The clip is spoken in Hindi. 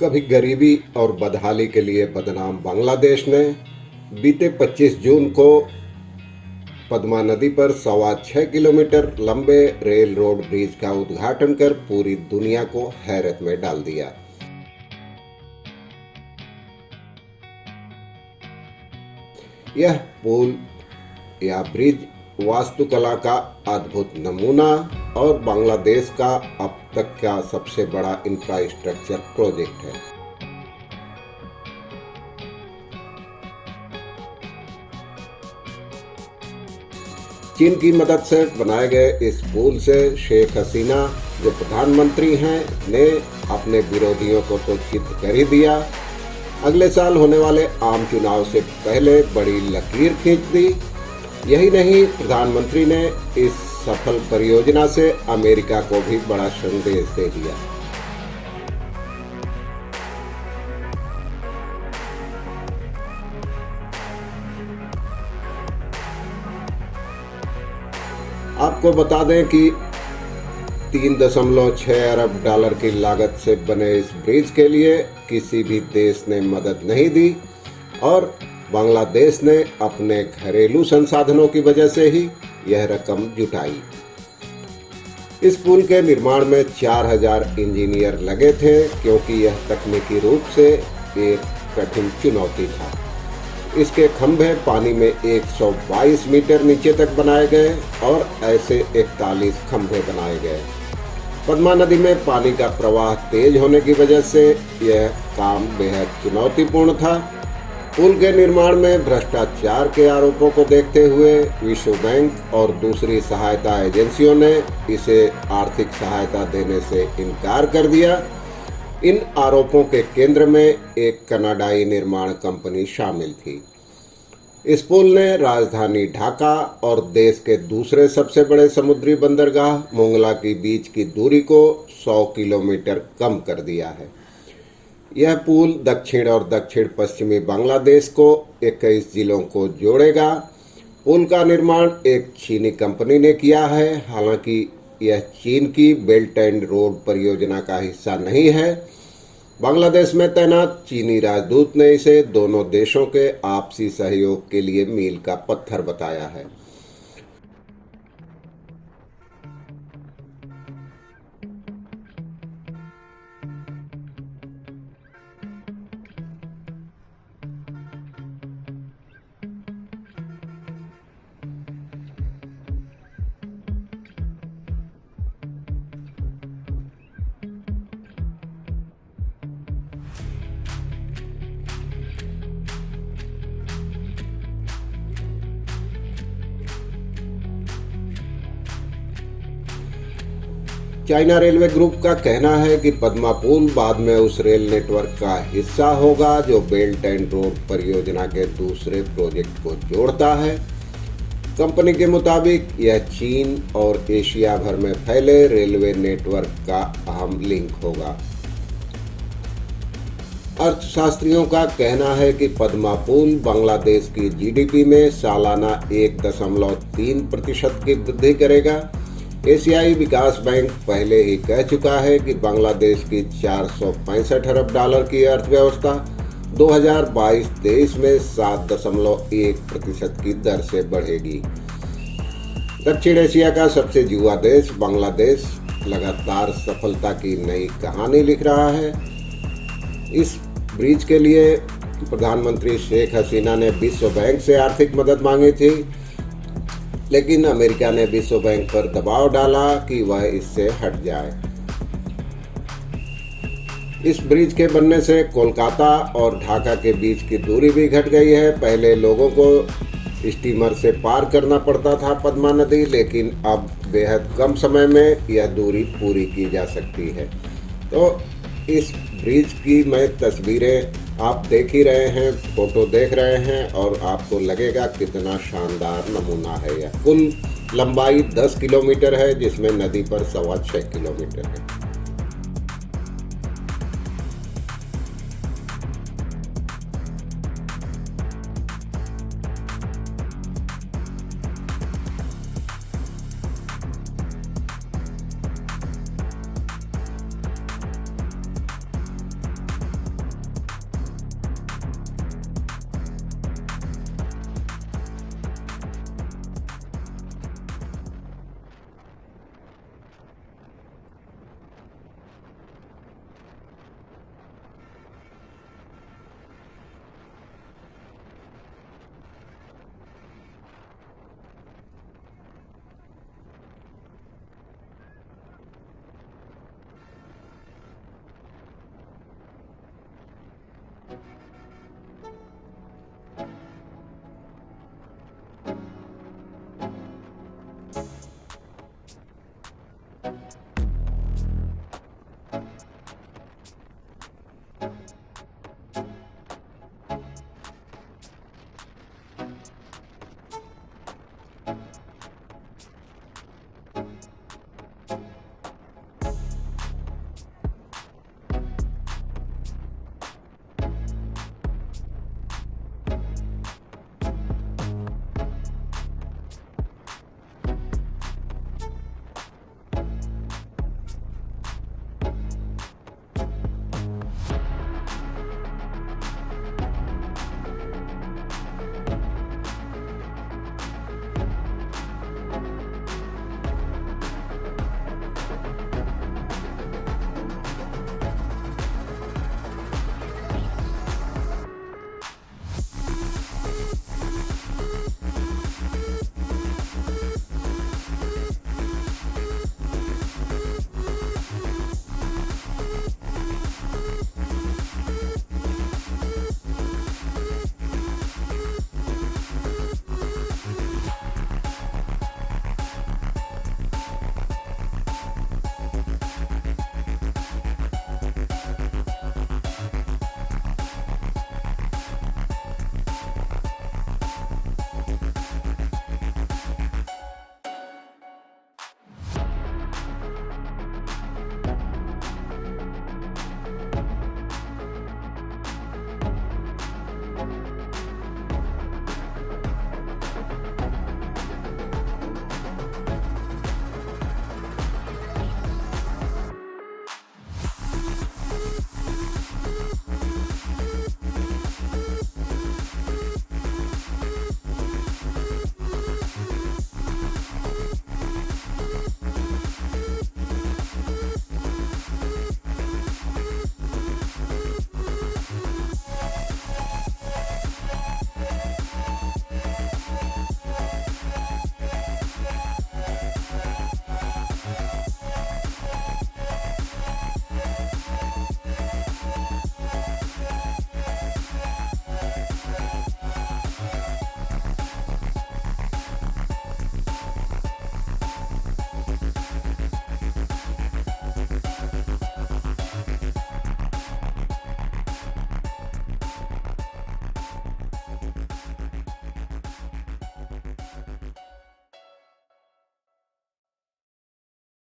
कभी गरीबी और बदहाली के लिए बदनाम बांग्लादेश ने बीते 25 जून को पद्मा नदी पर 6.25 किलोमीटर लंबे रेल रोड ब्रिज का उद्घाटन कर पूरी दुनिया को हैरत में डाल दिया। यह पुल या ब्रिज वास्तुकला का अद्भुत नमूना और बांग्लादेश का अब तक का सबसे बड़ा इंफ्रास्ट्रक्चर प्रोजेक्ट है। चीन की मदद से बनाए गए इस पुल से शेख हसीना, जो प्रधानमंत्री हैं, ने अपने विरोधियों को तो चित कर ही दिया, अगले साल होने वाले आम चुनाव से पहले बड़ी लकीर खींच दी। यही नहीं, प्रधानमंत्री ने इस सफल परियोजना से अमेरिका को भी बड़ा संदेश दे दिया। आपको बता दें कि 3.6 अरब डॉलर की लागत से बने इस ब्रिज के लिए किसी भी देश ने मदद नहीं दी और बांग्लादेश ने अपने घरेलू संसाधनों की वजह से ही यह रकम जुटाई। इस पुल के निर्माण में 4000 इंजीनियर लगे थे, क्योंकि यह तकनीकी रूप से एक कठिन चुनौती था। इसके खंभे पानी में 122 मीटर नीचे तक बनाए गए और ऐसे 41 खंभे बनाए गए। पद्मा नदी में पानी का प्रवाह तेज होने की वजह से यह काम बेहद चुनौतीपूर्ण था। पुल के निर्माण में भ्रष्टाचार के आरोपों को देखते हुए विश्व बैंक और दूसरी सहायता एजेंसियों ने इसे आर्थिक सहायता देने से इनकार कर दिया। इन आरोपों के केंद्र में एक कनाडाई निर्माण कंपनी शामिल थी। इस पुल ने राजधानी ढाका और देश के दूसरे सबसे बड़े समुद्री बंदरगाह मोंगला के बीच की दूरी को 100 किलोमीटर कम कर दिया है। यह पुल दक्षिण और दक्षिण पश्चिमी बांग्लादेश को 21 जिलों को जोड़ेगा। पुल का निर्माण एक चीनी कंपनी ने किया है। हालांकि यह चीन की बेल्ट एंड रोड परियोजना का हिस्सा नहीं है। बांग्लादेश में तैनात चीनी राजदूत ने इसे दोनों देशों के आपसी सहयोग के लिए मील का पत्थर बताया है। चाइना रेलवे ग्रुप का कहना है कि पद्मा पुल बाद में उस रेल नेटवर्क का हिस्सा होगा जो बेल्ट एंड रोड परियोजना के दूसरे प्रोजेक्ट को जोड़ता है। कंपनी के मुताबिक यह चीन और एशिया भर में फैले रेलवे नेटवर्क का अहम लिंक होगा। अर्थशास्त्रियों का कहना है कि पद्मा पुल बांग्लादेश की जीडीपी में सालाना 1.3% की वृद्धि करेगा। एशियाई विकास बैंक पहले ही कह चुका है कि बांग्लादेश की 465 अरब डॉलर की अर्थव्यवस्था 2022-23 में 7.1% की दर से बढ़ेगी। दक्षिण एशिया का सबसे युवा देश बांग्लादेश लगातार सफलता की नई कहानी लिख रहा है। इस ब्रिज के लिए प्रधानमंत्री शेख हसीना ने विश्व बैंक से आर्थिक मदद मांगी थी, लेकिन अमेरिका ने विश्व बैंक पर दबाव डाला कि वह इससे हट जाए। इस ब्रिज के बनने से कोलकाता और ढाका के बीच की दूरी भी घट गई है। पहले लोगों को स्टीमर से पार करना पड़ता था पद्मा नदी, लेकिन अब बेहद कम समय में यह दूरी पूरी की जा सकती है। तो इस ब्रिज की मैं तस्वीरें आप देख ही रहे हैं, फोटो देख रहे हैं और आपको लगेगा कितना शानदार नमूना है। यह कुल लंबाई 10 किलोमीटर है, जिसमें नदी पर 6.25 किलोमीटर है। है।